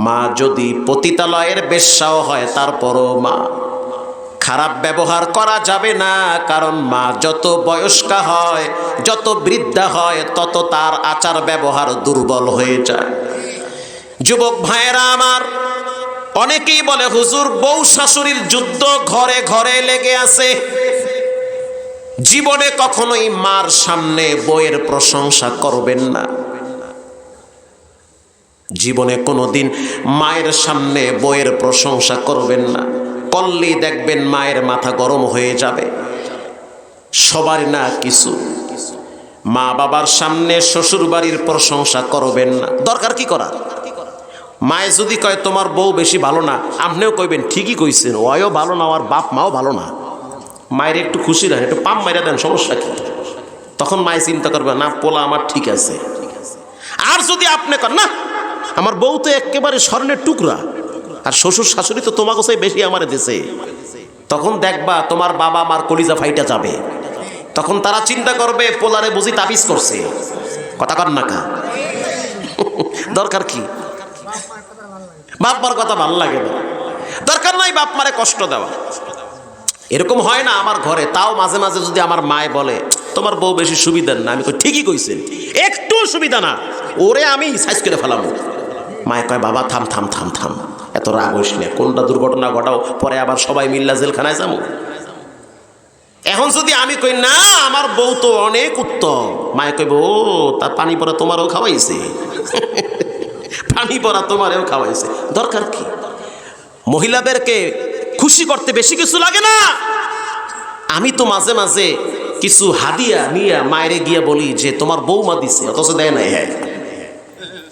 মা যদি পতিতালয়ের বেশ্যাও হয় তারপরও মা, খারাপ ব্যবহার করা যাবে না, কারণ মা যত বয়স্কা হয়, যত বৃদ্ধা হয়, তত তার আচার ব্যবহার দুর্বল হয়ে যায়। যুবক ভাইয়েরা আমার, অনেকেই বলে হুজুর বউ শাশুড়ির যুদ্ধ ঘরে ঘরে লেগে আছে। জীবনে কখনোই মার সামনে বউয়ের প্রশংসা করবেন না। জীবনে কোনোদিন মায়ের সামনে বউয়ের প্রশংসা করবেন না, করলেই দেখবেন মায়ের মাথা গরম হয়ে যাবে। সবার না কিছু, মা বাবার সামনে শ্বশুর বাড়ির প্রশংসা করবেন না। দরকার কি করা? মায়ে যদি কয় তোমার বউ বেশি ভালো না, আপনিও কইবেন ঠিকই কইছেন, ওয়ও ভালো না, আর বাপ মাও ভালো না। মায়ের একটু খুশি রাখেন, একটু পাম মাইরা দেন, সমস্যা কি? তখন মায়ে চিন্তা করবে না, পোলা আমার ঠিক আছে। আর যদি আপনি কন না আমার বউ তো একেবারে স্বর্ণের টুকরা, আর শ্বশুর শাশুড়ি তো তোমাকে চাই বেশি আমার দেশে, তখন দেখবা তোমার বাবা মার কলিজা ফাইটা যাবে। তখন তারা চিন্তা করবে পোলারে বুঝি তাবিজ করছে। কথা কর না কা? দরকার কি? বাপ মার কথা ভাল লাগে না, দরকার নাই বাপ মারে কষ্ট দেওয়া। এরকম হয় না আমার ঘরে, তাও মাঝে মাঝে যদি আমার মায়ে বলে তোমার বউ বেশি সুবিধার না, আমি কই ঠিকই কইছেন, একটু সুবিধা না, ওরে আমি সাইজ করে ফেলাবো। মায়ে কয় বাবা থাম থাম থাম থাম, এত রাগ হইস না, কোনটা দুর্ঘটনা ঘটাও, পরে আবার সবাই মিল্লা জেলখানায় যাবো। এখন যদি আমি কই না আমার বউ তো অনেক উত্তম, মায়ে কইব ও তার পানি পড়া তোমারও খাওয়াইছে, পানি পড়া তোমারও খাওয়াইছে। দরকার কি? মহিলাদেরকে খুশি করতে বেশি কিছু লাগে না। আমি তো মাঝে মাঝে কিছু হাদিয়া নিয়ে মায়েরে গিয়ে বলি যে তোমার বৌমা দিছে, অথচ দেয় নাই। হ্যাঁ,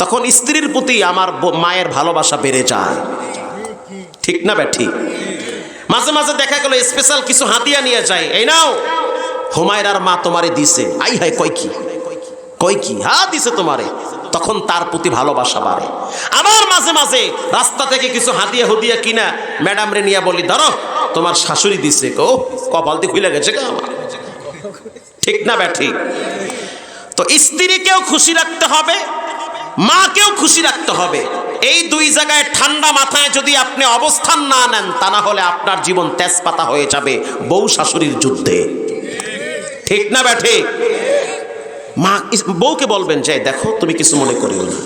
তখন স্ত্রীর প্রতি আমার মায়ের ভালোবাসা বেড়ে যায়, ঠিক না ব্যাঠি? মাঝে মাঝে দেখা গেল স্পেশাল কিছু হাদিয়া নিয়ে যায়, এই নাও হুমায়রার মা তোমারে দিছে। আই হাই কয় কি, কয় কি? হ্যাঁ দিছে তোমারে। তখন তার প্রতি ভালোবাসা বাড়ে। আবার মাঝে মাঝে রাস্তা থেকে কিছু হাদিয়া হুদিয়া কিনা ম্যাডাম রে নিয়ে বলি ধরো তোমার শাশুড়ি দিছে, ও কপাল দিয়ে খুলে গেছে আমার, ঠিক না ব্যাঠি? তো স্ত্রীকেও খুশি রাখতে হবে, মাকেও খুশি রাখতে হবে। এই দুই জায়গায় ঠান্ডা মাথায় যদি আপনি অবস্থান না নেন, তা না হলে আপনার জীবন তেজপাতা হয়ে যাবে বউ শাশুড়ির যুদ্ধে, ঠিক না ব্যাঠি? মা বউকে বলবেন যে দেখো তুমি কিছু মনে করিও না,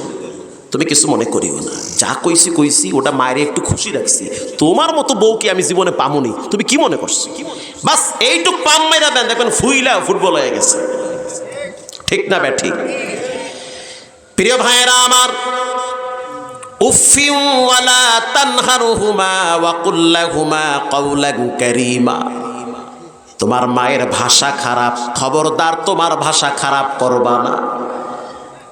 তুমি কিছু মনে করিও না, যা কইছি কইছি, ওটা মায়ের একটু খুশি রাখছি, তোমার মতো বউকে আমি জীবনে পামুনি, তুমি কি মনে করছো? বাস এইটুক পাম মাইরা দেন, দেখবেন ফুইলা ফুটবল হয়ে গেছে, ঠিক না ব্যাঠি? প্রিয় ভাইয়েরা আমার, উফিউ ওয়ালা তানহারুহুমা ওয়া কুল লাহুমা কাওলান কারীমা। তোমার মায়ের ভাষা খারাপ, খবরদার তোমার ভাষা খারাপ করবা না।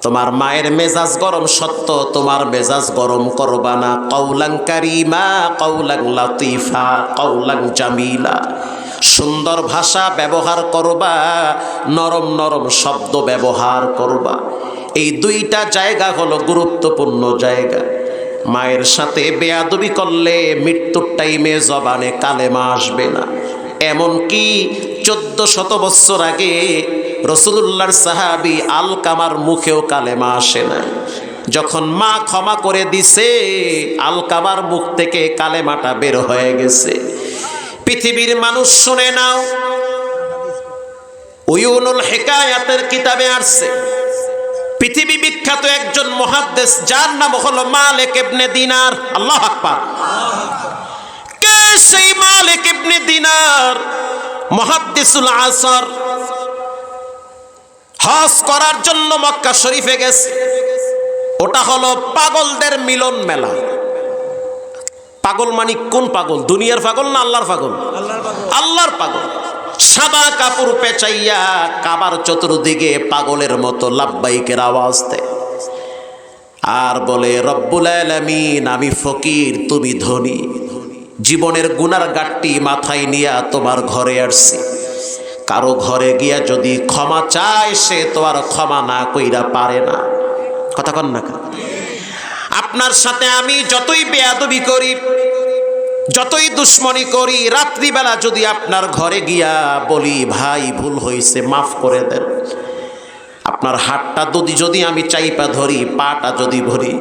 তোমার মায়ের মেজাজ গরম সত্য, তোমার মেজাজ গরম করবা না। কাওলান কারীমা, কাওলান লাতীফা, কাওলান জামিলা। সুন্দর ভাষা ব্যবহার করবা, নরম নরম শব্দ ব্যবহার করবা। এই দুইটা জায়গা হলো গুরুত্বপূর্ণ জায়গা। মায়ের সাথে বেয়াদবি করলে মৃত্যুর টাইমে জবানে কালেমা আসবে না। এমনকি 1400 বছর আগে রাসূলুল্লাহর সাহাবী আলকামার মুখেও কালেমা আসে না। যখন মা ক্ষমা করে দিছে, আলকামার মুখ থেকে কালেমাটা বের হয়ে গেছে। পৃথিবীর মানুষ শুনে নাও, উয়ুনুল হিকায়াতের কিতাবে আসছে, পৃথিবী বিখ্যাত একজন মুহাদ্দিস যার নাম হলো মালিক ইবনে দিনার। আল্লাহু আকবার। কে সেই মালিক ইবনে দিনার? মুহাদ্দিসুল আসর। হজ করার জন্য মক্কা শরীফে গেছে। ওটা হলো পাগলদের মিলন মেলা। পাগল মানে কোন পাগল? দুনিয়ার পাগল না আল্লাহর পাগল? আল্লাহর পাগল। সাদা কাপড় পেঁচাইয়া কাবার চতুর্দিকে পাগলের মতো লাব্বাইকের আওয়াজ দেয় আর বলে রব্বুল আলামিন, আমি ফকির, তুমি ধনী, জীবনের গুনার গাট্টি মাথায় নিয়া তোমার ঘরে আসছি। কারো ঘরে গিয়া যদি ক্ষমা চায়, সে তো আর ক্ষমা না কইরা পারে না। কথা কন না? আপনার সাথে আমি যতই বেয়াদবি করি, যতই দুশ্মনী করি, রাত্রিবেলা যদি আপনার ঘরে গিয়া বলি ভাই ভুল হয়েছে মাফ করে দেন, আপনার হাতটা যদি আমি চাইপা ধরি, পাটা যদি ভরি,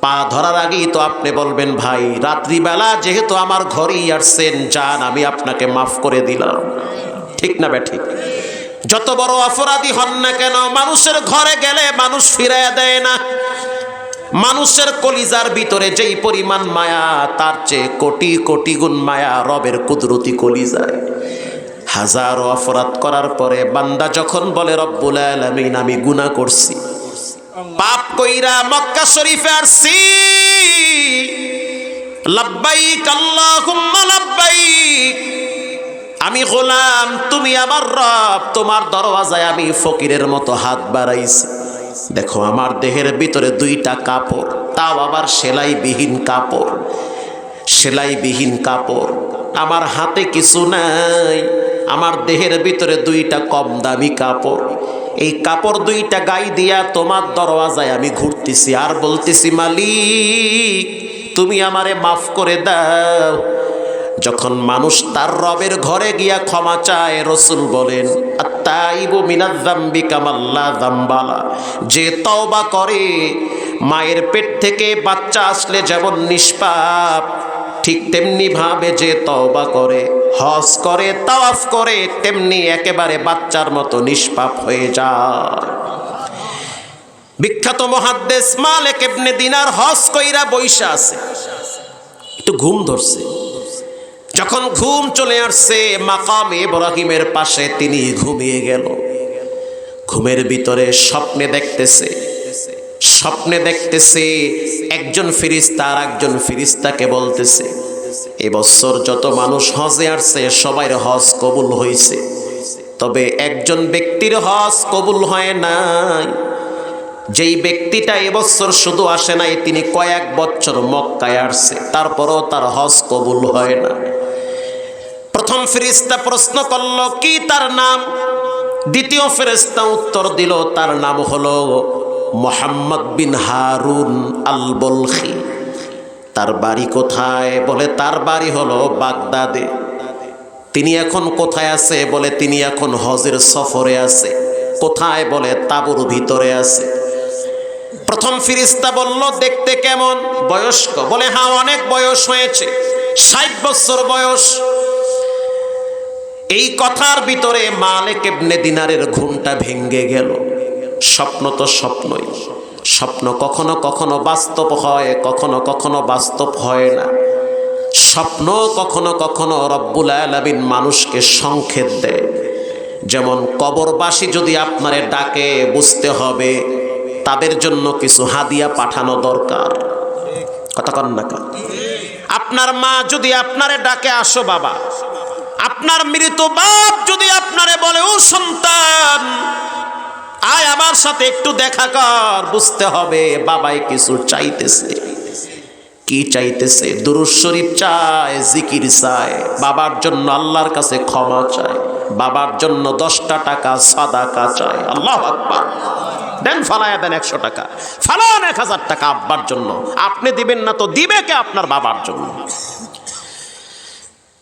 পা ধরার আগেই তো আপনি বলবেন, ভাই রাত্রিবেলা যেহেতু আমার ঘরেই আসছেন, যান আমি আপনাকে মাফ করে দিলাম। ঠিক না ঠিক? যত বড় অপরাধী হন না কেন, মানুষের ঘরে গেলে মানুষ ফিরাইয়া দেয় না। মানুষের কলিজার ভিতরে যেই পরিমাণ মায়া, তার চেয়ে কোটি কোটি গুণ মায়া রবের কুদরতি কলিজায়। হাজারো অপরাধ করার পরে বান্দা যখন বলে, রব্বুল আলামিন আমি গুনাহ করছি, পাপ কইরা মক্কা শরীফে আসছি, লাব্বাইক আল্লাহুম্মা লাব্বাইক, আমি গোলাম, তুমি আমার রব, তোমার দরওয়াজায় আমি ফকিরের মতো হাত বাড়াইছি। দেখো আমার দেহের ভিতরে দুইটা কাপড়, তাও আবার সেলাইবিহীন কাপড়, সেলাইবিহীন কাপড়। আমার হাতে কিছু নাই, আমার দেহের ভিতরে দুইটা কম দামি কাপড়। এই কাপড় দুইটা গায়ে দিয়া তোমার দরওয়াজায় আমি ঘুরতেছি আর বলতেছি, মালিক তুমি আমারে মাফ করে দাও। যখন মানুষ তার রবের ঘরে গিয়া ক্ষমা চায়, রাসূল বলেন, আত্তাইবু মিনাজ যামবি কামাল্লা যামবালা, যে তওবা করে, মায়ের পেট থেকে বাচ্চা আসলে যেমন নিষ্পাপ, ঠিক তেমনি ভাবে যে তওবা করে, হজ করে, তাওয়াফ করে, তেমনি একেবারে বাচ্চার মতো নিষ্পাপ হয়ে যায়। বিখ্যাত মুহাদ্দিস মালিক ইবনে দিনার হজ কইরা বইসা আছে, একটু ঘুম ধরছে। যখন ঘুম চলে আসছে মাকাম ইব্রাহিমের পাশে, তিনি ঘুমিয়ে গেল। ঘুমের ভিতরে স্বপ্নে দেখতেছে একজন ফেরেশতা আর একজন ফেরেশতাকে বলতেছে, এবছর যত মানুষ হজে আসছে সবার হজ কবুল হয়েছে, তবে একজন ব্যক্তির হজ কবুল হয় নাই। যেই ব্যক্তিটা এবছর শুধু আসে নাই, তিনি কয়েক বছর মক্কায় আসছে, তারপরও তার হজ কবুল হয় না। প্রথম ফেরেশতা প্রশ্ন করল, কি তার নাম? দ্বিতীয় ফেরেশতা উত্তর দিল, তার নাম হলো মুহাম্মদ বিন হারুন আল বলখি। তার বাড়ি কোথায়? বলে তার বাড়ি হলো বাগদাদে। তিনি এখন কোথায় আছে? বলে তিনি এখন হজের সফরে আছে। কোথায়? বলে তাঁবুর ভিতরে আছে। প্রথম ফেরেশতা বলল, দেখতে কেমন? বয়স্ক? বলে হ্যাঁ, অনেক বয়স হয়েছে, 60 বছর বয়স। এই কথার ভিতরে মালিক ইবনে দিনারের ঘুমটা ভেঙ্গে গেল। স্বপ্ন তো স্বপ্নই, স্বপ্ন কখনো কখনো বাস্তব হয়, কখনো কখনো বাস্তব হয় না। স্বপ্ন কখনো কখনো রব্বুল আলামিন মানুষকে সংকেত দেয়। যেমন কবরবাসী যদি আপনারে ডাকে, বুঝতে হবে তাদের জন্য কিছু হাদিয়া পাঠানো দরকার। কথা কন না কেন? আপনার মা যদি আপনারে ডাকে, আসো বাবা, আপনার মৃত বাপ যদি আপনারে বলে, ও সন্তান আয় আমার সাথে একটু দেখা কর, বুঝতে হবে বাবাই কিছু চাইতেছে। কি চাইতেছে? দুরূদ শরীফ চায়, জিকির চায়, বাবার জন্য আল্লাহর কাছে ক্ষমা চায়, বাবার জন্য 10টা টাকা সাদাকা চায়। আল্লাহু আকবার। দেন, ফালায়া দেন 100 টাকা, ফালান 1000 টাকা আব্বার জন্য। আপনি দিবেন না তো দিবে কে আপনার বাবার জন্য?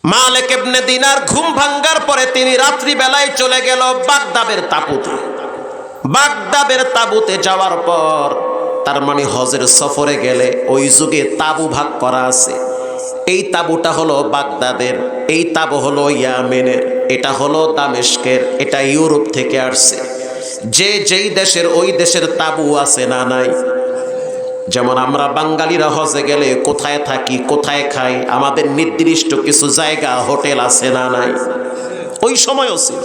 মালিক ইবনে দিনার ঘুম ভাঙ্গার পরে তিনি রাত্রি বেলায় চলে গেল বাগদাদের তাঁবুতে। বাগদাদের তাঁবুতে যাওয়ার পর, তার মানে হজের সফরে গেলে ওই যুগে তাঁবু ভাগ করা আছে। এই তাঁবুটা হলো বাগদাদের, এই তাঁবু হলো ইয়ামেনের, এটা হলো দামেস্কের, এটা ইউরোপ থেকে আসছে। যে যেই দেশের ওই দেশের তাঁবু আছে না নাই? যেমন আমরা বাঙালিরা হজে গেলে কোথায় থাকি, কোথায় খাই, আমাদের নির্দিষ্ট কিছু জায়গা, হোটেল আছে না নাই? ওই সময়ও ছিল।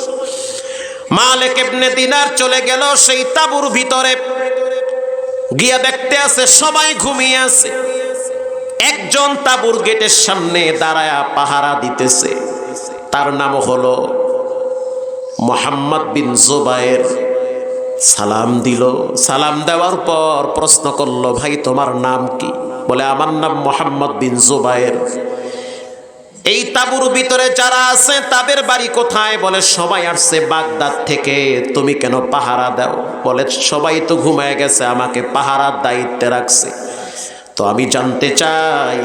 মালিক ইবনে দিনার চলে গেল সেই তাঁবুর ভিতরে, গিয়া দেখতে আছে সবাই ঘুমিয়ে আছে। একজন তাঁবুর গেটের সামনে দাঁড়ায়া পাহারা দিতেছে, তার নাম হলো মুহাম্মদ বিন জুবায়ের। সালাম দিল, সালাম দেওয়ার পর প্রশ্ন করলো, ভাই তোমার নাম কি? বলে আমার নাম মুহাম্মদ বিন জুবায়ের। এই তাঁবুর ভিতরে যারা আছে তাদের বাড়ি কোথায়? বলে সবাই আসছে বাগদাদ থেকে। তুমি কেন পাহারা দাও? বলে সবাই তো ঘুমায় গেছে, আমাকে পাহারার দায়িত্বে রাখছে। তো আমি জানতে চাই,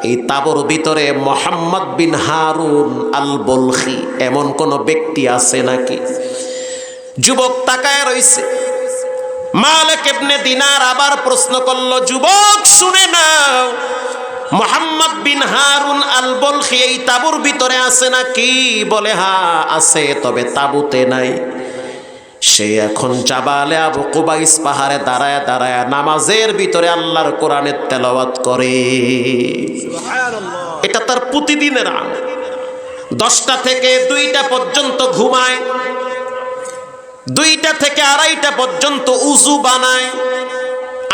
এই তাঁবুর ভিতরে মুহাম্মদ বিন হারুন আল বলখি এমন কোন ব্যক্তি আছে নাকি? যুবক তাকায় রইছে। মালিক ইবনে দিনার আবার প্রশ্ন করলো, যুবক শুনে নাও, মুহাম্মদ বিন হারুন আল বলখি এই তাঁবুর ভিতরে আছে নাকি? বলে হ্যাঁ আছে, তবে তাঁবুতে নাই। সে এখন জাবালে আবু কুবাইস পাহাড়ে দাঁড়ায় দাঁড়ায় নামাজের ভিতরে আল্লাহর কোরআনের তেলাওয়াত করে। এটা তার প্রতিদিনের আমল। 10টা থেকে 2টা পর্যন্ত ঘুমায়, 2টা থেকে 2:30 পর্যন্ত উজু বানায়,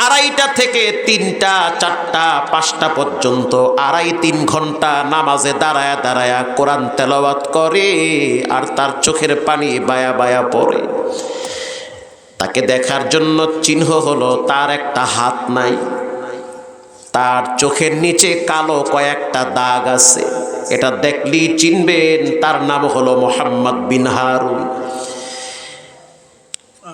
2:30 থেকে 3টা 4টা 5টা পর্যন্ত 2.5-3 ঘন্টা নামাজে দাঁড়ায় দাঁড়ায় কোরআন তেলাওয়াত করে, আর তার চোখের পানি বায়া বায়া পড়ে। তাকে দেখার জন্য চিহ্ন হলো তার একটা হাত নাই, তার চোখের নিচে কালো কয়েকটা দাগ আছে। এটা দেখলেই চিনবেন তার নাম হলো মুহাম্মদ বিন হারুন।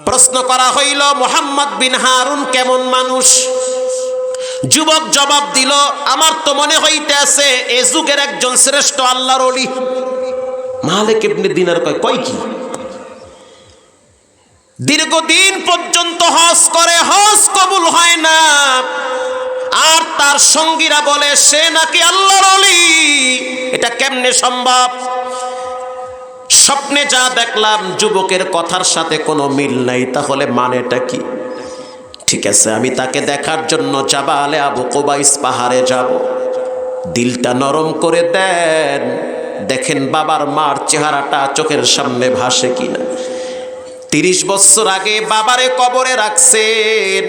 প্রশ্ন করা হইল, মুহাম্মদ বিন হারুন কেমন মানুষ? যুবক জবাব দিল, আমার তো মনে হইতেছে এ যুগের একজন শ্রেষ্ঠ আল্লাহর ওলি। মালিক ইবনে দিনার কয় কি? দীর্ঘদিন পর্যন্ত হজ করে, হজ কবুল হয় না, আর তার সঙ্গীরা বলে সে নাকি আল্লাহর ওলি। এটা কেমনে সম্ভব? স্বপ্নে যা দেখলাম যুবকের কথার সাথে কোনো মিল নাই, তাহলে মানেটা কি? ঠিক আছে, আমি তাকে দেখার জন্য জাবালে আবু কুবাইস পাহাড়ে যাব। দিলটা নরম করে দেন, দেখেন বাবার মার চেহারাটা চোখের সামনে ভাসে কিনা। 30 বছর আগে বাবারে কবরে রাখছেন।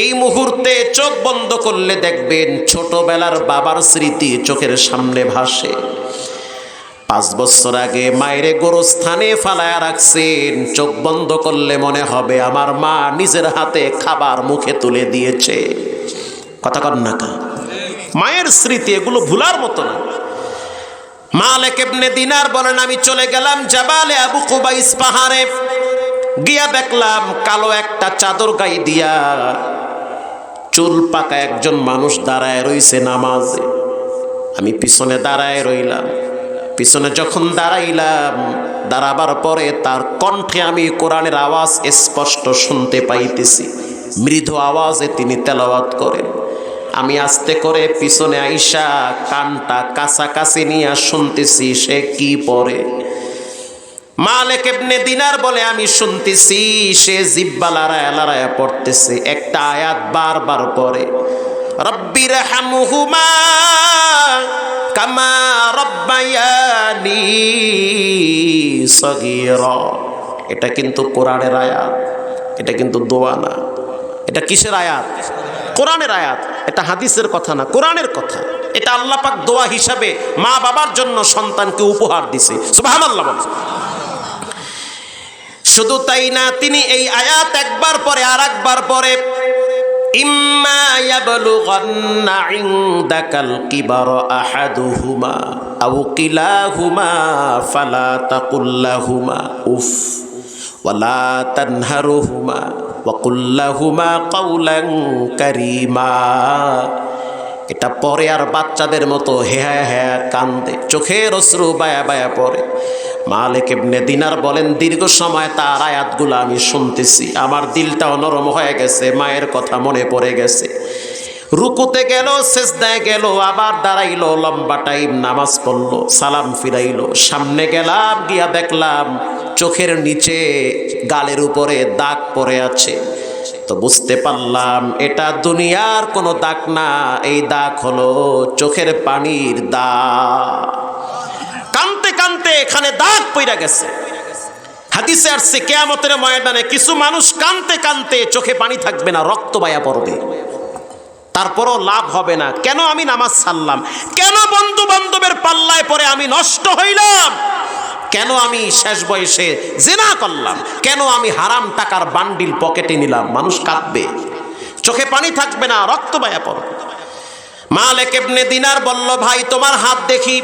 এই মুহূর্তে চোখ বন্ধ করলে দেখবেন ছোটবেলার বাবার স্মৃতি চোখের সামনে ভাসে। 5 বছর আগে মায়েরে গোরস্থানে ফালায়া রাখছেন, চোখ বন্ধ করলে মনে হবে আমার মা নিজের হাতে খাবার মুখে তুলে দিয়েছে। কথা কন না কা? মায়ের স্মৃতি এগুলো ভুলার মতো না। মালিক ইবনে দিনার বলেন, আমি চলে গেলাম জাবালে আবু কুবাইস পাহাড়ে। গিয়া দেখলাম কালো একটা চাদর গায়ে দিয়া চুল পাকা একজন মানুষ দাঁড়ায় রইছে নামাজে। আমি পিছনে দাঁড়ায় রইলাম। পিছনে যখন দাঁড়াইলাম, দাঁড়াবার পরে তার কণ্ঠে আমি কোরআনের আওয়াজ স্পষ্ট শুনতে পাইতেছি। মৃদু আওয়াজে তিনি তেলাওয়াত করেন। আমি আস্তে করে পিছনে আইসা কানটা কাছাকাছি নিয়ে শুনতেছি সে কি পড়ে। মালিক ইবনে দিনার বলে, আমি শুনতেছি সে জিহ্বা লড়ায়া লড়ায়া পড়তেছে। একটা আয়াত বারবার পড়ে, রব্বির হামহুমা কামা রব্বায়ানি সগীরা। এটা কিন্তু কোরআনের আয়াত, এটা কিন্তু দোয়া না। এটা কিসের আয়াত? কোরআনের আয়াত। এটা হাদিসের কথা না, কোরআনের কথা। এটা আল্লাহ পাক দোয়া হিসাবে মা বাবার জন্য সন্তানকে উপহার দিছে। সুবহানাল্লাহ। শুধু তাই না, তিনি এই আয়াত একবার পরে আর একবার পরে, ইম্মা ইয়াবলুগান্না ইনদাকাল কিবারা আহাদুহুমা আও কিলাহুমা ফালা তাকুল লাহুমা উফ ওয়ালা তানহারুহুমা ওয়া কুল লাহুমা কাওলান কারীমা। এটা পরে আর বাচ্চাদের মতো হেয়া হেয়া কান্দে, চোখের অশ্রু বায়া বায়া পড়ে। মালিক ইবনে দিনার বলেন, দীর্ঘ সময় তার আয়াতগুলো আমি শুনতেছি, আমার দিলটাও নরম হয়ে গেছে, মায়ের কথা মনে পড়ে গেছে। রুকুতে গেল, সেজদায় গেল, আবার দাঁড়াইলো, লম্বা টাইম নামাজ পড়লো, সালাম ফিরাইলো। সামনে গেলাম, গিয়া দেখলাম চোখের নিচে গালের উপরে দাগ পড়ে আছে। তো বুঝতে পারলাম এটা দুনিয়ার কোনো দাগ না, এই দাগ হলো চোখের পানির দাগ। কানতে কানতে এখানে দাগ পইরা গেছে। হাদিসে আসছে কিয়ামতের ময়দানে কিছু মানুষ কানতে কানতে চোখে পানি থাকবে না, রক্ত বায়া পড়বে, তারপরও লাভ হবে না। কেন আমি নামাজ ছাড়লাম? কেন বন্ধু বান্ধবের পাল্লায় পরে আমি নষ্ট হইলাম? কেন আমি শেষ বয়সে জিনা করলাম? কেন আমি হারাম টাকার বান্ডিল পকেটে নিলাম? মানুষ কাঁদবে, চোখে পানি থাকবে না, রক্ত বায়া পড়বে। মালিক ইবনে দিনার বলল, ভাই তোমার হাত দেখি।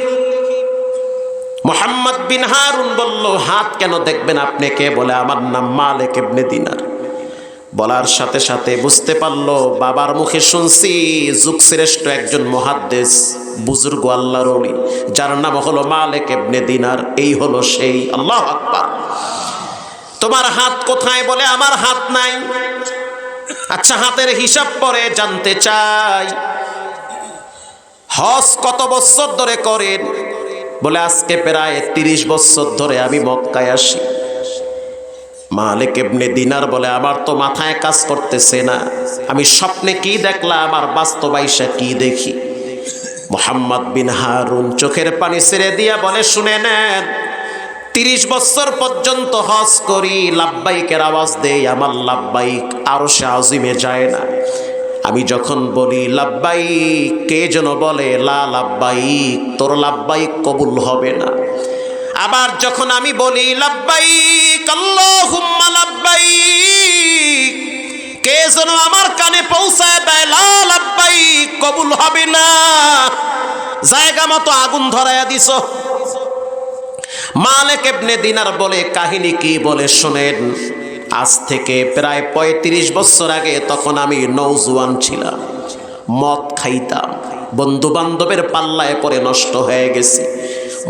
মুহাম্মদ বিন হারুন বলল, হাত কেন দেখবেন আপনি কে? বলে, আমার নাম মালিক ইবনে দিনার। বলার সাথে সাথে বুঝতে পারলো, বাবার মুখে শুনছি যুগশ্রেষ্ঠ একজন মুহাদ্দিস, বুজুর্গ আল্লাহর ওলি, যার নাম হলো মালিক ইবনে দিনার। এই হলো সেই। আল্লাহু আকবার। তোমার হাত কোথায়? বলে আমার হাত নাই। আচ্ছা, হাতের হিসাব পরে জানতে চাই। হজ কত বছর ধরে করেন? বলে আজকে প্রায় 30 বছর ধরে আমি মক্কায় আসি। মালিক ইবনে দিনার বলে আমার তো মাথায় কাজ করতেছে না, আমি স্বপ্নে কি দেখলাম আর বাস্তবায়সা কি দেখি। মুহাম্মদ বিন হারুন চোখের পানি ছেড়ে দিয়া বলে, শুনে নেন, 30 বছর পর্যন্ত হজ করি, লাব্বাইকের আওয়াজ দেই, আমার লাব্বাইক আরশে আজিমে যায় না। আমি যখন বলি লাব্বাইক, কে যেন বলে লা লাব্বাইক, তোর লাব্বাইক কবুল হবে না। আবার যখন আমি বলি লাব্বাইক আল্লাহুম্মা লাব্বাইক, কে যেন আমার কানে পৌঁছায় দেয় লা লাব্বাইক, কবুল হবে না। জায়গা মতো আগুন ধরায়া দিছ। মালিক ইবনে দিনার বলে, কাহিনী কি? বলে শোনেন, আজ থেকে প্রায় 35 বছর আগে, তখন আমি নওজোয়ান ছিলাম, মদ খাইতাম, বন্ধু বান্ধবের পাল্লায় পরে নষ্ট হয়ে গেছি।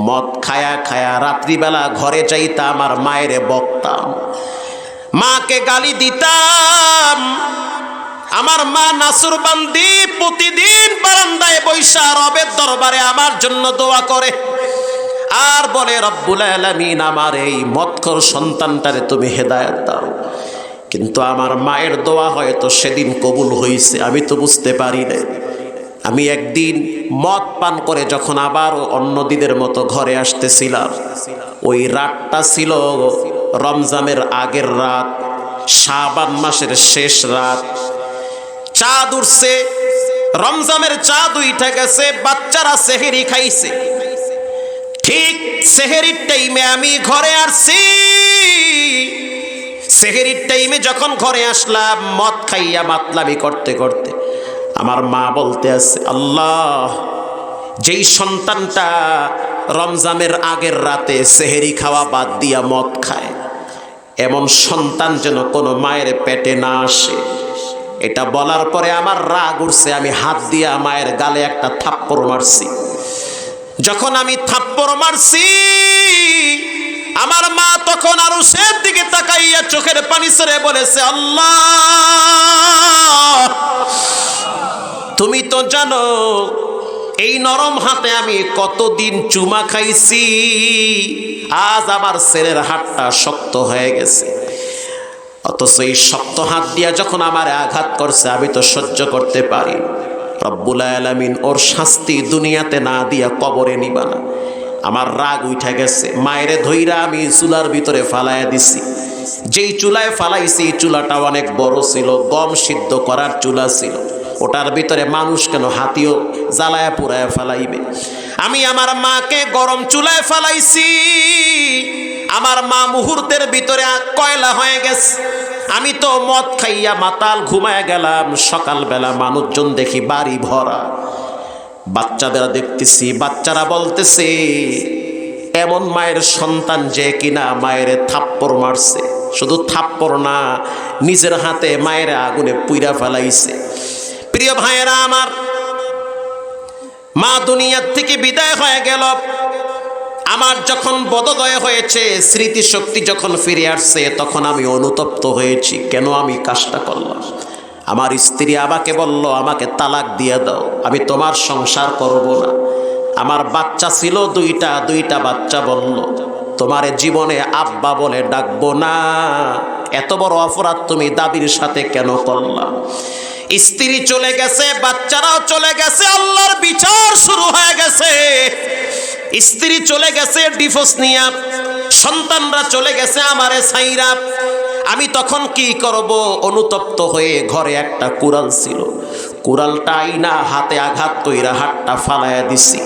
মদ খায়া খায়া রাত্রিবেলা ঘরে যাইতাম আর মায়েরে বকতাম, মাকে গালি দিতাম। আমার মা নাসুরবান্দি প্রতিদিন বারান্দায় বৈশা রবের দরবারে আমার জন্য দোয়া করে আর বলে, রব্বুল আলামিন, আমার এই মদখোর সন্তানটারে তুমি হেদায়েত দাও। কিন্তু আমার মায়ের দোয়া হয়তো সেদিন কবুল হয়েছে, আমি তো বুঝতে পারি না। আমি একদিন মদ পান করে যখন আবার অন্য দিনের মতো ঘরে আসতেছিলাম, ওই রাতটা ছিল রমজানের আগের রাত, শাবান মাসের শেষ রাত। চাঁদ উঠছে, রমজানের চাঁদ উঠে গেছে, বাচ্চারা সেহরি খাইছে। ঠিক সেহরির টাইমে আমি ঘরে আসছি। সেহরির টাইমে যখন ঘরে আসলাম, মদ খাইয়া মাতলামি করতে করতে আমার মা বলতে আছে, আল্লাহ, যেই সন্তানটা রমজানের আগের রাতে সেহরি খাওয়া বাদ দিয়া মদ খায়, এমন সন্তান যেন কোনো মায়ের পেটে না আসে। এটা বলার পরে আমার রাগ উঠছে, আমি হাত দিয়া মায়ের গালে একটা থাপ্পড় মারছি। যখন আমি থাপ্পড় মারছি, আমার মা তখন আরো সের দিকে তাকাইয়া চোখের পানি ছেড়ে বলেছে, আল্লাহ, তুমি তো জানো এই নরম হাতে আমি কতদিন চুমা খাইছি, আজ আমার ছেলের হাতটা শক্ত হয়ে গেছে। অথচ এই শক্ত হাত দিয়া যখন আমার আঘাত করছে, আমি তো সহ্য করতে পারি। রব্বুল আলামিন ওর শাস্তি দুনিয়াতে না দিয়া কবরে নিবা না। আমার রাগ উঠে গেছে, মায়েরে ধইরা আমি চুলার ভিতরে ফালাইয়া দিছি। যেই চুলায় ফালাইছি, চুলাটা অনেক বড় ছিল, গম সিদ্ধ করার চুলা ছিল। ওটার ভিতরে মানুষ কেন, হাতিও জ্বালায়া পুরায়া ফালাইবে। আমি আমার মাকে গরম চুলায় ফালাইছি। আমার মা মুহূর্তের ভিতরে কয়লা হয়ে গেছে। আমি তো মদ খাইয়া মাতাল ঘুমায় গেলাম। সকালবেলা মানুষজন দেখি বাড়ি ভরা, বাচ্চাদের দেখতেছি, বাচ্চারা বলতেছে, এমন মায়ের সন্তান যে কিনা মায়ের থাপ্পড় মারছে। শুধু থাপ্পড় না, নিজের হাতে মায়ের আগুনে পুইরা ফেলাইছে। প্রিয় ভাইয়েরা আমার, মা দুনিয়ার থেকে বিদায় হয়ে গেল। আমার যখন বোধোদয় হয়েছে, স্মৃতিশক্তি যখন ফিরে আসছে, তখন আমি অনুতপ্ত হয়েছি, কেন আমি কাজটা করলাম। আমার স্ত্রী আমাকে বলল, আমাকে তালাক দিয়ে দাও, আমি তোমার সংসার করব না। আমার বাচ্চা ছিল দুইটা বাচ্চা বলল, তোমার জীবনে আব্বা বলে ডাকবো না। এত বড় অপরাধ তুমি দাদির সাথে কেন করলা? স্ত্রী চলে গেছে, বাচ্চারাও চলে গেছে, আল্লাহর বিচার শুরু হয়ে গেছে। স্ত্রী চলে গেছে ডিভোর্স নিয়া, সন্তানরা চলে গেছে আমারে ছাইরা। আমি তখন কি করব? অনুতপ্ত হয়ে ঘরে একটা কুড়াল ছিল, কুড়ালটা আইনা হাতে আঘাত কইরা হাতটা ফালাইয়া দিছি।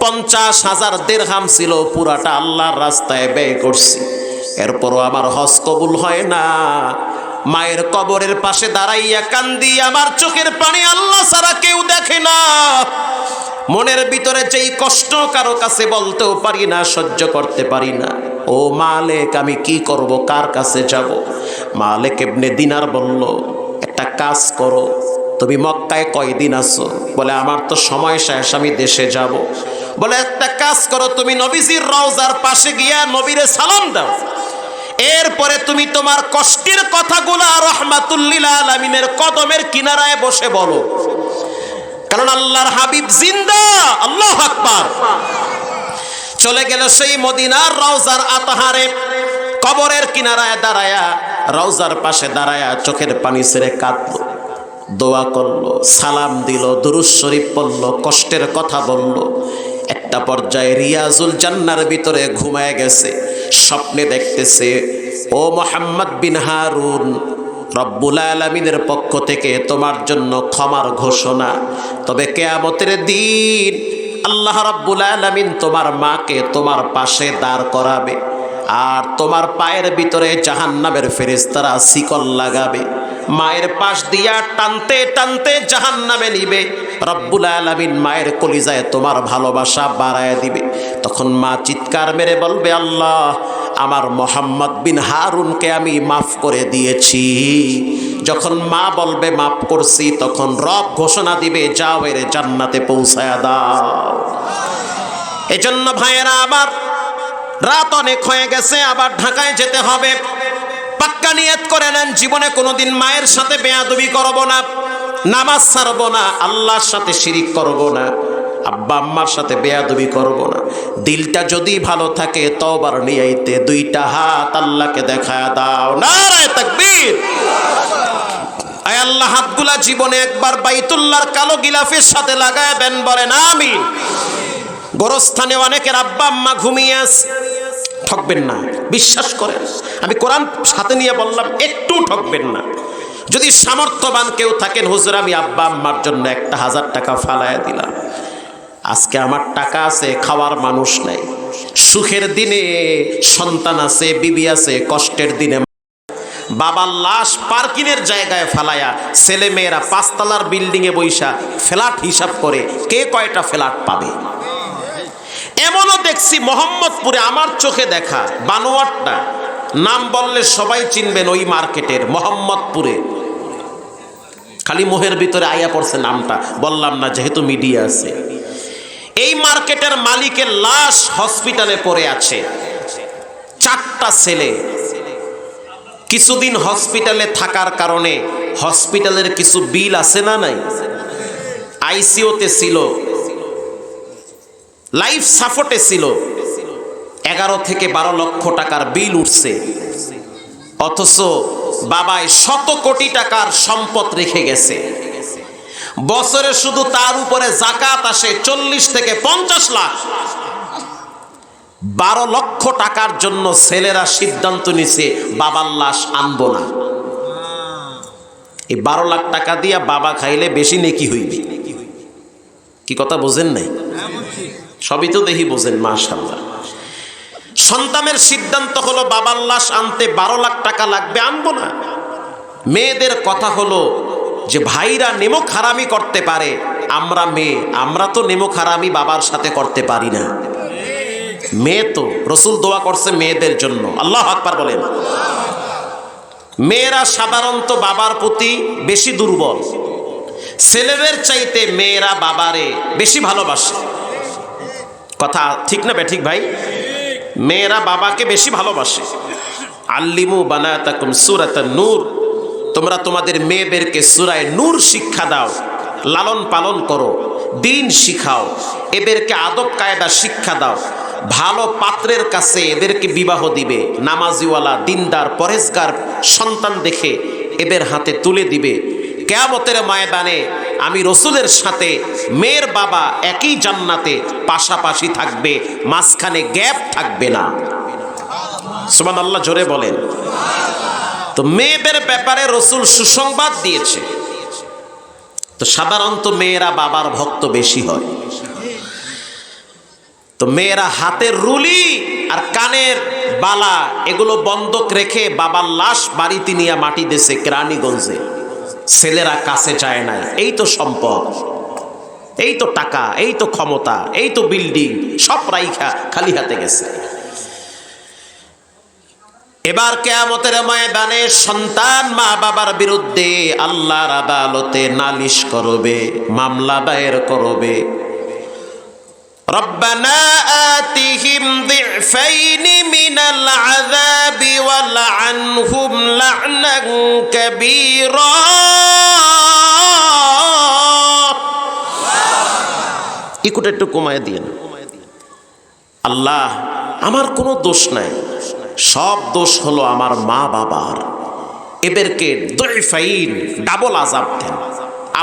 50,000 দিরহাম ছিল, পুরাটা আল্লাহর রাস্তায় ব্যয় করছি। এরপরও আমার হজ কবুল হয় না। মায়ের কবরের পাশে দাঁড়াইয়া কান্দি, আমার চোখের পানি আল্লাহ ছাড়া কেউ দেখে না। মনের ভিতরে যেই কষ্ট কারো কাছে বলতেও পারি না, সহ্য করতে পারি না। ও মালিক, আমি কি করব? কার কাছে যাব? মালিক ইবনে দিনার বলল, একটা কাজ করো, তুমি মক্কায় কয়দিন আছো? বলে আমার তো সময় শেষ, আমি দেশে যাব। বলে একটা কাজ করো, তুমি নবীজির রওজার পাশে গিয়া নবীরে সালাম দাও। এরপরে তুমি তোমার কষ্টের কথাগুলা রাহমাতুল লিল আলামিনের কদমের কিনারায় বসে বলো, কারণ আল্লাহর হাবিব জিন্দা। আল্লাহু আকবার। চলে গেল সেই মদিনার রওজার আতাহারে, কবরের কিনারায় দাঁড়ায়া, রওজার পাশে দাঁড়ায়া চোখের পানি ছেড়ে কাঁদলো, দোয়া করলো, সালাম দিল, দুরূদ শরীফ পড়ল, কষ্টের কথা বলল। একটা পর্যায়ে রিয়াজুল জান্নার ভিতরে ঘুমায় গেছে। স্বপ্নে দেখতেছে, ও মুহাম্মদ বিন হারুন, রব্বুল আলামিনের পক্ষ থেকে তোমার জন্য ক্ষমার ঘোষণা। তবে কিয়ামতের দিন আল্লাহ রাব্বুল আলামিন তোমার মাকে তোমার পাশে দাঁড় করাবে, আর তোমার পায়ের ভিতরে জাহান্নামের ফেরেশতারা শিকল লাগাবে, মায়ের পাশ দিয়া টানতে টানতে জাহান্নামে নিবে। রব্বুল আলামিন মায়ের কলিজায় তোমার ভালোবাসা বাড়ায় দিবে। তখন মা চিৎকার মেরে বলবে, আল্লাহ, আমার মুহাম্মদ বিন হারুনকে আমি মাফ করে দিয়েছি। যখন মা বলবে মাফ করছি, তখন রব ঘোষণা দিবে, যাও এর জান্নাতে পৌঁছায়া দাও। এজন্য ভাইয়েরা আমার, রাত অনেক হয়ে গেছে, আবার ঢাকায় যেতে হবে। পাক্কা নিয়ত করে নেন, জীবনে কোনোদিন মায়ের সাথে বেয়াদবি করব না, নামাজ ছাড়ব না, আল্লাহর সাথে শিরিক করব না, আব্বা আম্মার সাথে বেয়াদবি করব না। দিলটা যদি ভালো থাকে, তওবার নিয়াইতে দুইটা হাত আল্লাহকে দেখায়া দাও। নারায়ে তাকবীর। আয় আল্লাহ, হাতগুলা জীবনে একবার বাইতুল্লাহর কালো গিলাফের সাথে লাগায় দেন, বলেন আমিন। গোরস্থানে অনেকের আব্বা আম্মা ঘুমিয়ে আছে, ঠকবেন না, বিশ্বাস করেন। আমি কোরআন সাথে নিয়ে বললাম, একটু ঠকবেন না। যদি সামর্থ্যবান কেউ থাকেন, হুজুর আমি আব্বা আম্মার জন্য 1000 টাকা ফালায়া দিলাম, আজকে আমার টাকা আছে, খাওয়ার মানুষ নাই, সুখের দিনে সন্তান আছে, বিবি আছে, কষ্টের দিনে বাবার লাশ পার্কিংয়ের জায়গায় ফালায়া ছেলে মেয়েরা 5 তলার বিল্ডিংয়ে বৈশা ফ্ল্যাট হিসাব করে কে কয়টা ফ্ল্যাট পাবে। এমনও দেখছি মোহাম্মদপুরে, আমার চোখে দেখা, বানোয়াটটা নাম বললে সবাই চিনবেন, ওই মার্কেটের মোহাম্মদপুরে, খালি মোহের ভিতরে আয়া পড়ছে নামটা, বললাম না যেহেতু মিডিয়া আছে। এই মার্কেটের মালিকের লাশ হসপিটালে পড়ে আছে, 4টা ছেলে। কিছুদিন হসপিটালে থাকার কারণে হসপিটালের কিছু বিল আছে না নাই, আইসিইউতে ছিল, লাইফ সাপোর্টে ছিল, 11 থেকে 12 লক্ষ টাকার বিল উঠছে। অথচ বাবায় 100 কোটি টাকার সম্পদ রেখে গেছে। বছরে শুধু তার উপরে যাকাত আসে 40 থেকে 50 লাখ। 12 লক্ষ টাকার জন্য ছেলেরা সিদ্ধান্ত নিছে বাবার লাশ আনবো না। এই 12 লাখ টাকা দিয়া বাবা খাইলে বেশি নেকি হইবে। কি কথা বোঝেন নাই? সবই তো দেখি বোঝেন, মাশাআল্লাহ। সন্তানের সিদ্ধান্ত হলো বাবার লাশ আনতে 12 লাখ টাকা লাগবে, আনবো না। মেয়েদের কথা হলো যে ভাইরা নেমক হারামি করতে পারে, আমরা মেয়ে, আমরা তো নেমক হারামি বাবার সাথে করতে পারি না। মেয়ে তো, রসুল দোয়া করছে মেয়েদের জন্য, আল্লাহু আকবার বলেন। মেয়েরা সাধারণত বাবার প্রতি বেশি দুর্বল, ছেলেদের চাইতে মেয়েরা বাবারে বেশি ভালোবাসে। কথা ঠিক না বেঠিক ভাই? মেয়েরা বাবাকে বেশি ভালোবাসে। আল্লিমু বানাতাকুম সূরাতান নূর, তোমরা তোমাদের মেয়েদেরকে সূরা নূর শিক্ষা দাও, লালন পালন করো, দিন শিখাও, এদেরকে আদব কায়দা শিক্ষা দাও। ভালো পাত্রের কাছে এদেরকে বিবাহ দিবে, নামাজিওয়ালা দিনদার পরেজগার সন্তান দেখে এদের হাতে তুলে দিবে। কিয়ামতের ময়দানে আমি রসুলের সাথে মেয়ের বাবা একই জান্নাতে পাশাপাশি থাকবে, মাঝখানে গ্যাপ থাকবে না। সুবহানাল্লাহ, জোরে বলেন। তো মেয়েদের ব্যাপারে রসুল সুসংবাদ দিয়েছে। তো সাধারণত মেয়েরা বাবার ভক্ত বেশি হয়। তো মেয়েরা হাতের রুলি আর কানের বালা এগুলো বন্ধক রেখে বাবার লাশ বাড়িতে নিয়ে মাটি দেশে কেরানীগঞ্জে, ছেলেরা কাছে যায় নাই। এই তো সম্পদ, এই তো টাকা, এই তো ক্ষমতা, এই তো বিল্ডিং, সব রাইখা খালি হাতে গেছে। এবার কিয়ামতের ময়দানে সন্তান মা বাবার বিরুদ্ধে আল্লাহর আদালতে নালিশ করবে, মামলা দায়ের করবে। রব্বানা আতিহিম দিফাইনি মিনাল আযাবি ওয়ালআনহুম লা'নান কাবীরা। ইকুটা একটু কমায় দিয়েন। আল্লাহ, আমার কোনো দোষ নাই, সব দোষ হলো আমার মা বাবার, এদেরকে দুইফাইন ডাবল আযাব দেন।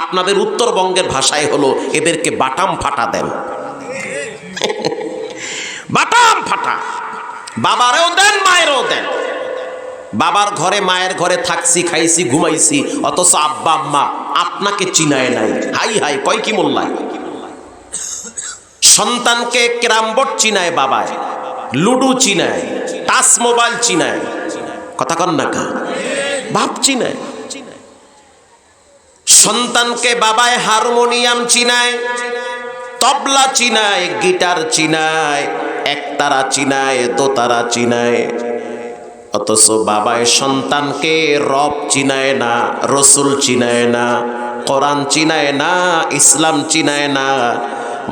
আপনাদের উত্তরবঙ্গের ভাষায় হলো এদেরকে বাটাম ফাটা দেন। বাটাম ফাটা, বাবারেও দেন মায়েরও দেন। বাবার ঘরে মায়ের ঘরে থাকছি, খাইছি, ঘুমাইছি, অথচ আব্বা আম্মা আপনাকে চিনায় নাই। হাই হাই কয় কি মোল্লায়। সন্তানকে ক্যারাম বোর্ড চিনায় বাবায়, লুডু চিনায়, টাচ মোবাইল চিনায়, কথা কন না কা, বাপ চিনায়। সন্তানকে বাবায় হারমোনিয়াম চিনায়, তবলা চিনায়, গিটার চিনায়, একতারা চিনায়, দোতারা চিনায়, অথচ বাবায় সন্তানকে রব চিনায় না, রসুল চিনায় না, কোরআন চিনায় না, ইসলাম চিনায় না,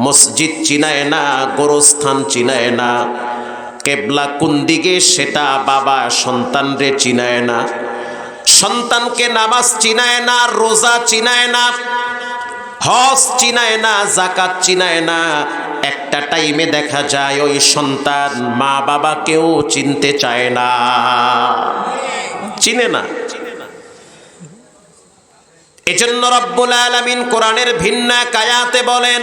মসজিদ চিনায় না, গোরস্থান চিনায় না, কেবলা কোন দিকে সেটা বাবা সন্তানরে চিনায় না। সন্তানকে নামাজ চিনায় না, রোজা চিনায় না, হজ চিনায় না, যাকাত চিনায় না। একটা টাইমে দেখা যায় ওই সন্তান মা বাবাকেও চিনতে চায় না, চিনে না। এজন্য রব্বুল আলামিন কোরআনের ভিন্ন এক আয়াতে বলেন,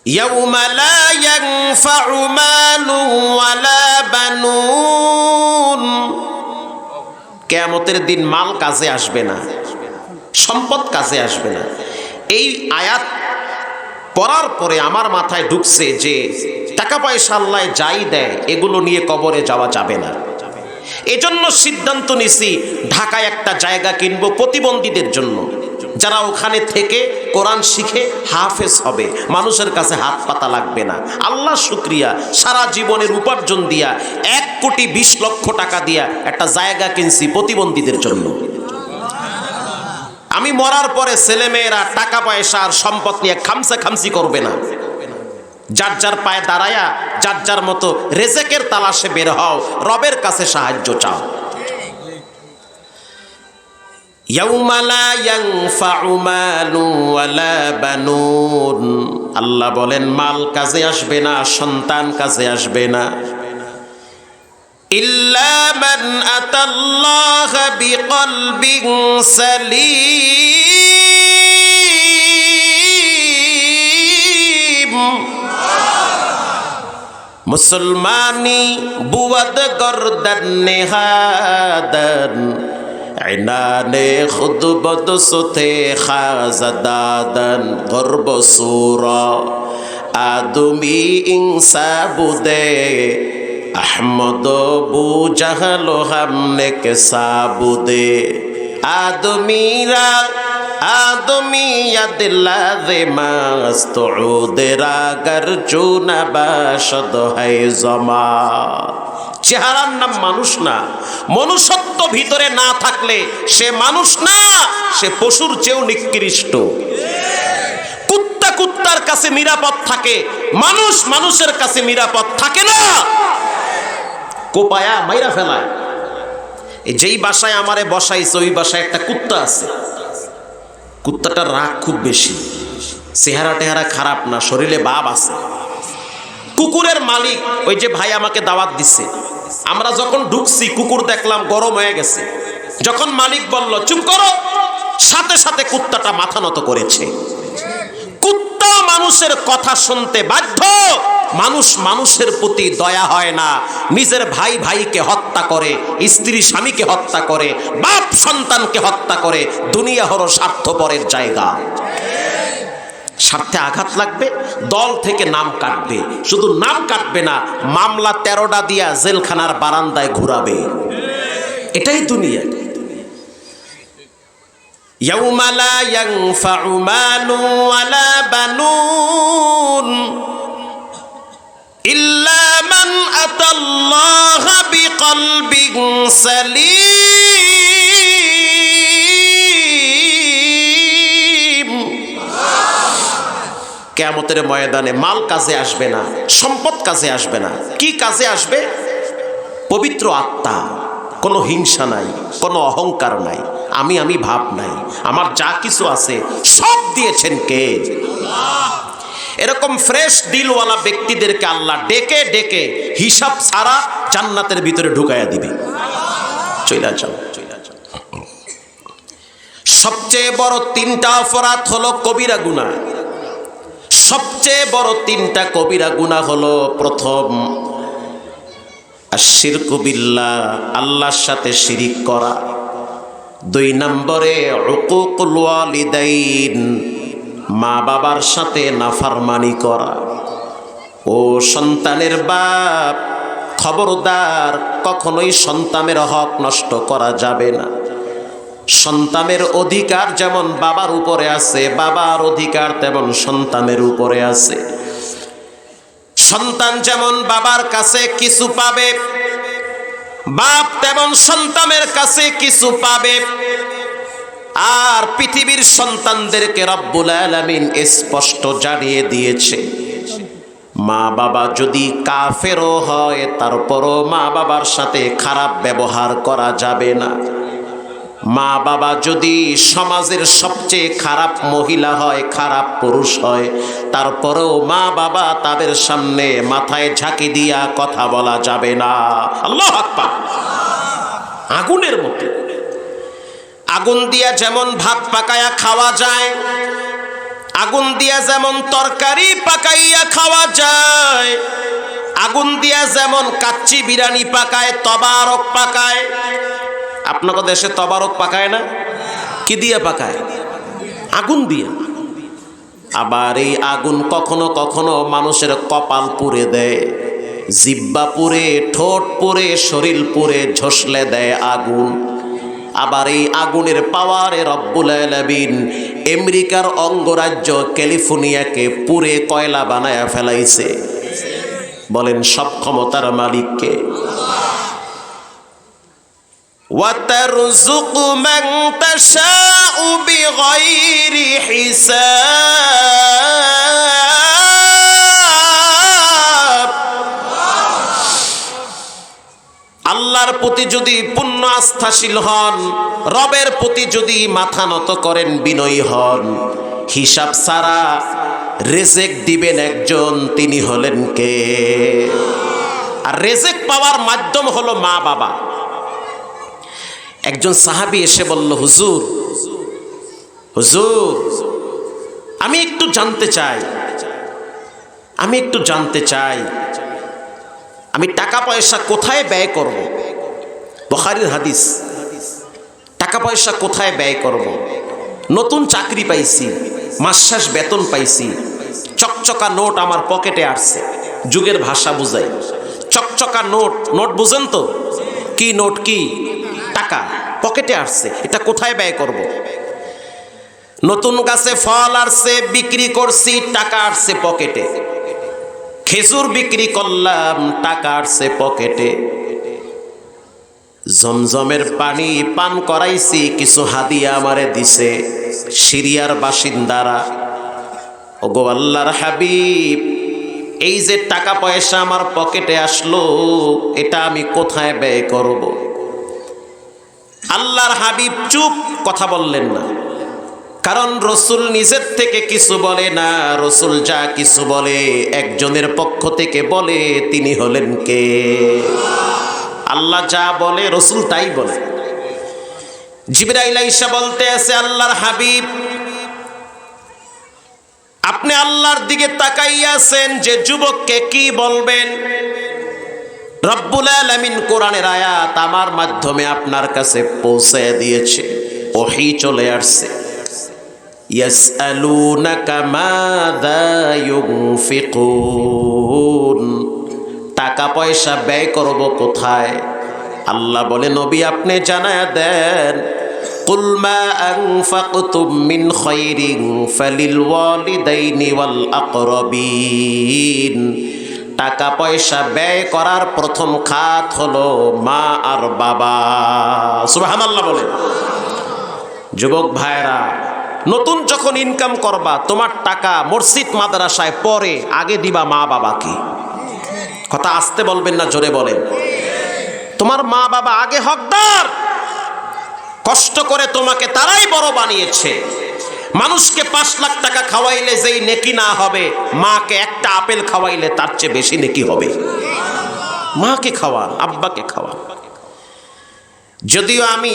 ইয়াউমা লা ইয়ানফাউ মালু ওয়ালা বানুন। কিয়ামতের দিন মাল কাজে আসবে না, সম্পদ কাজে আসবে না। এই আয়াত পড়ার পরে আমার মাথায় ঢুকছে যে টাকা পয়সা আল্লাহ যাই দেয় এগুলো নিয়ে কবরে যাওয়া যাবে না। এজন্য সিদ্ধান্ত নিছি ঢাকায় একটা জায়গা কিনবো প্রতিবন্ধীদের জন্য, যারা ওখানে থেকে কোরআন শিখে হাফেজ হবে, মানুষের কাছে হাত পাতা লাগবে না। আল্লাহ শুকরিয়া, সারা জীবনের উপার্জন দিয়া 1,20,00,000 টাকা দিয়া একটা জায়গা কিনছি প্রতিবন্ধীদের জন্য। আমি মরার পরে ছেলেমেয়েরা টাকা পয়সা আর সম্পদ নিয়ে খামসি করবে না। যার যার পায়ে দাঁড়ায়া যার যার মতো রেজেকের তালাশে বের হও, রবের কাছে সাহায্য চাও। ইয়াউমা লা ইয়ানফাউ মালু ওয়ালা বানুন। আল্লাহ বলেন মাল কাজে আসবে না, সন্তান কাজে আসবে না। ইল্লা মান আতাল্লাহ বিকলবিন সালিম। মুসলমানি বুয়াদ গর্দান নেহাদান, ইনানে খুদ বদসতে খাজাদাদান, গর্ব সুরা আদমি ইনসা বুদে আহমদ বু জাহলো হামনে কে সাবুদে। আদমিরা আদমিয়াত লাযিমাস্তুউদেরা গরচুনা বাশদ হাই জমা। চেহারার নাম মানুষ না, মনুষ্যত্ব ভিতরে না থাকলে সে মানুষ না, সে পশুর চেয়েও নিকৃষ্ট। কুত্তা কুত্তার কাছে নিরাপদ থাকে, মানুষ মানুষের কাছে নিরাপদ থাকে না, কোপায়া মাইরা ফেলায়। যেই বাসায় আমারে বসাইছে ওই বাসায় একটা কুত্তা আছে, কুত্তাটার রাগ খুব বেশি, চেহারা টেহারা খারাপ না, শরীরে বাপ আছে। কুকুরের মালিক ওই যে ভাই আমাকে দাওয়াত দিচ্ছে, আমরা যখন ঢুকছি কুকুর দেখলাম গরম হয়ে গেছে। যখন মালিক বলল চুপ করো, সাথে সাথে কুত্তাটা মাথা নত করেছে। কুত্তা মানুষের কথা শুনতে বাধ্য। মানুষ মানুষের প্রতি দয়া হয় না, নিজের ভাই ভাইকে হত্যা করে, স্ত্রী স্বামীকে হত্যা করে, বাপ সন্তানকে হত্যা করে। দুনিয়া হলো স্বার্থপরের জায়গা। স্বার্থে আঘাত লাগবে, দল থেকে নাম কাটবে, শুধু নাম কাটবে না, মামলা 13টা দিয়া জেলখানার বারান্দায় ঘুরাবে। এটাই দুনিয়া। ইয়াউমা লা ইয়ানফাউ মালু ওয়ালা বানুন ইল্লা মান আতাল্লাহ বিকলবিন সালিম। কিয়ামতের ময়দানে মাল কাজে আসবে না, সম্পদ কাজে আসবে না। কি কাজে আসবে? পবিত্র আত্মা, কোনো হিংসা নাই, কোনো অহংকার নাই, আমি ভাব নাই, আমার যা কিছু আছে সব দিয়েছেন কে? এরকম ফ্রেশ দিলওয়ালা ব্যক্তিদেরকে আল্লাহ ডেকে ডেকে হিসাব ছাড়া জান্নাতের ভিতরে ঢুকাইয়া দিবে। চইলা যাও। সবচেয়ে বড় 3টা অপরাধ হলো কবিরা গুনাহ। সবচেয়ে বড় 3টা কবিরা গুনাহ হলো, প্রথম আশিরকু বিল্লাহ, আল্লাহর সাথে শিরিক করা। 2 নম্বরে উকুকুল ওয়ালিদাইন, মা বাবার সাথে নাফরমানি করা। ও সন্তানের বাপ, খবরদার, কখনোই সন্তানের হক নষ্ট করা যাবে না। সন্তানের অধিকার যেমন বাবার উপরে আছে, বাবার অধিকার তেমন সন্তানের উপরে আছে। সন্তান যেমন বাবার কাছে কিছু পাবে, বাপ তেমন সন্তানের কাছে কিছু পাবে। আর পৃথিবীর সন্তানদেরকে রব্বুল আলামিন স্পষ্ট জানিয়ে দিয়েছে, মা বাবা যদি কাফেরও হয় তারপরও মা বাবার সাথে খারাপ ব্যবহার করা যাবে না। মা বাবা যদি সমাজের সবচেয়ে খারাপ মহিলা হয়, খারাপ পুরুষ হয়, তারপরেও মা বাবা তাদের সামনে মাথায় ঝাঁকি দিয়া কথা বলা যাবে না। আল্লাহু আকবার। আগুনের মতো, আগুন দিয়া যেমন ভাত পাকায়া খাওয়া যায়, আগুন দিয়া যেমন তরকারি পাকাইয়া খাওয়া যায়, আগুন দিয়া যেমন কাচ্চি বিরিয়ানি পাকায়, তবারক পাকায়। আপনাদের দেশে তবারক পাকায় না? কি দিয়ে পাকায়? আগুন দিয়ে। আবার এই আগুন কখনো কখনো মানুষের কপাল পুড়ে দেয়, জিহ্বা পুড়ে, ঠোঁট পুড়ে, শরীর পুড়ে, ঝসলে দেয় আগুন। আবার এই আগুনের পাওয়ারে রব্বুল আলামিন আমেরিকার অঙ্গরাজ্য ক্যালিফোর্নিয়াকে পুড়ে কয়লা বানায়া ফেলাইছে। বলেন সব ক্ষমতার মালিককে। وَتَرْزُقُ مَنْ تَشَاءُ بِغَيْرِ حِسَابٍ। আল্লাহর প্রতি যদি পূর্ণ আস্থাশীল হন, রবের প্রতি যদি মাথা নত করেন, বিনয়ী হন, হিসাব ছাড়া রেজেক দিবেন একজন, তিনি হলেন কে? আর রেজেক পাওয়ার মাধ্যম হলো মা বাবা। একজন সাহাবী এসে বলল, হুজুর হুজুর, আমি একটু জানতে চাই আমি টাকা পয়সা কোথায় ব্যয় করব? বুখারীর হাদিস। টাকা পয়সা কোথায় ব্যয় করব? নতুন চাকরি পাইছি, মাস শেষ বেতন পাইছি, চকচকা নোট আমার পকেটে আসছে। যুগের ভাষা বুঝাই, চকচকা নোট। নোট বুঝেন তো? কি নোট? কি টাকা পকেটে আসছে, এটা কোথায় ব্যয় করব? নতুন গাছে ফল আসছে, বিক্রি করছি, টাকা আসছে পকেটে। খেজুর বিক্রি করলাম, টাকা আসছে পকেটে। জমজমের পানি পান করাইছি, কিছু হাদিয়া আমারে দিছে সিরিয়ার বাসিন্দারা। ওগো আল্লাহর হাবিব, এই যে টাকা পয়সা আমার পকেটে আসলো, এটা আমি কোথায় ব্যয় করব? আল্লাহর হাবিব চুপ, কথা বললেন না। কারণ রসুল নিজের থেকে কিছু বলে না, রসুল যা কিছু বলে একজনের পক্ষ থেকে বলে, তিনি হলেন কে? আল্লাহ যা বলে রসুল তাই বলে। জিবরাইল আইসা বলতে আছে, আল্লাহর হাবিব, আপনি আল্লাহর দিকে তাকাইয়াছেন যে যুবককে কি বলবেন? রব্বুল আলামিন কোরআনের আয়াত আমার মাধ্যমে আপনার কাছে পৌঁছে দিয়েছে, ওহী চলে আসছে। ইয়াসআলুনাকা মাযা ইউনফিকুন, টাকা পয়সা ব্যয় করব কোথায়? আল্লাহ বলে, নবী আপনি জানায়া দেন, কুল মা আনফাকতুম মিন খায়রিন ফালিল ওয়ালিদাইনি ওয়াল আকরাবিন। টাকা পয়সা ব্যয় করার প্রথম খাত হলো মা আর বাবা। সুবহানাল্লাহ বলেন। যুবক ভাইরা, নতুন যখন ইনকাম করবা তোমার টাকা মসজিদ মাদ্রাসায় পরে আগে দিবা মা বাবাকে। কথা আস্তে বলবেন না জোরে বলেন। তোমার মা বাবা আগে হকদার, কষ্ট করে তোমাকে তারাই বড় বানিয়েছে। মানুষকে 5 লাখ টাকা খাওয়াইলে যেই নেকি না হবে, মাকে একটা আপেল খাওয়াইলে তার চেয়ে বেশি নেকি হবে। মাকে খাওয়ান, আব্বাকে খাওয়ান। যদিও আমি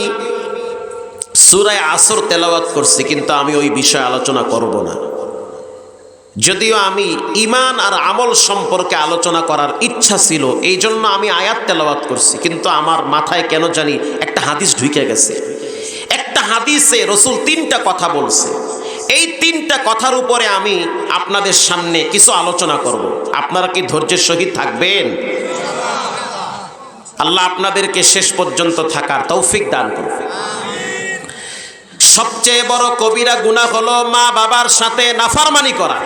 সূরা আসর তেলাওয়াত করছি, কিন্তু আমি ওই বিষয়ে আলোচনা করব না। যদিও আমি ঈমান আর আমল সম্পর্কে আলোচনা করার ইচ্ছা ছিল, এই জন্য আমি আয়াত তেলাওয়াত করছি, কিন্তু আমার মাথায় কেন জানি একটা হাদিস ঢুকে গেছে। একটা হাদিসে রাসূল 3টা কথা বলছে। এই 3টা কথার উপরে আমি আপনাদের সামনে কিছু আলোচনা করব। আপনারা কি ধৈর্যের সহিত থাকবেন? আল্লাহ আপনাদেরকে শেষ পর্যন্ত থাকার তৌফিক দান করুন। সবচেয়ে বড় কবিরা গুনাহ হলো মা বাবার সাথে নাফরমানি করা।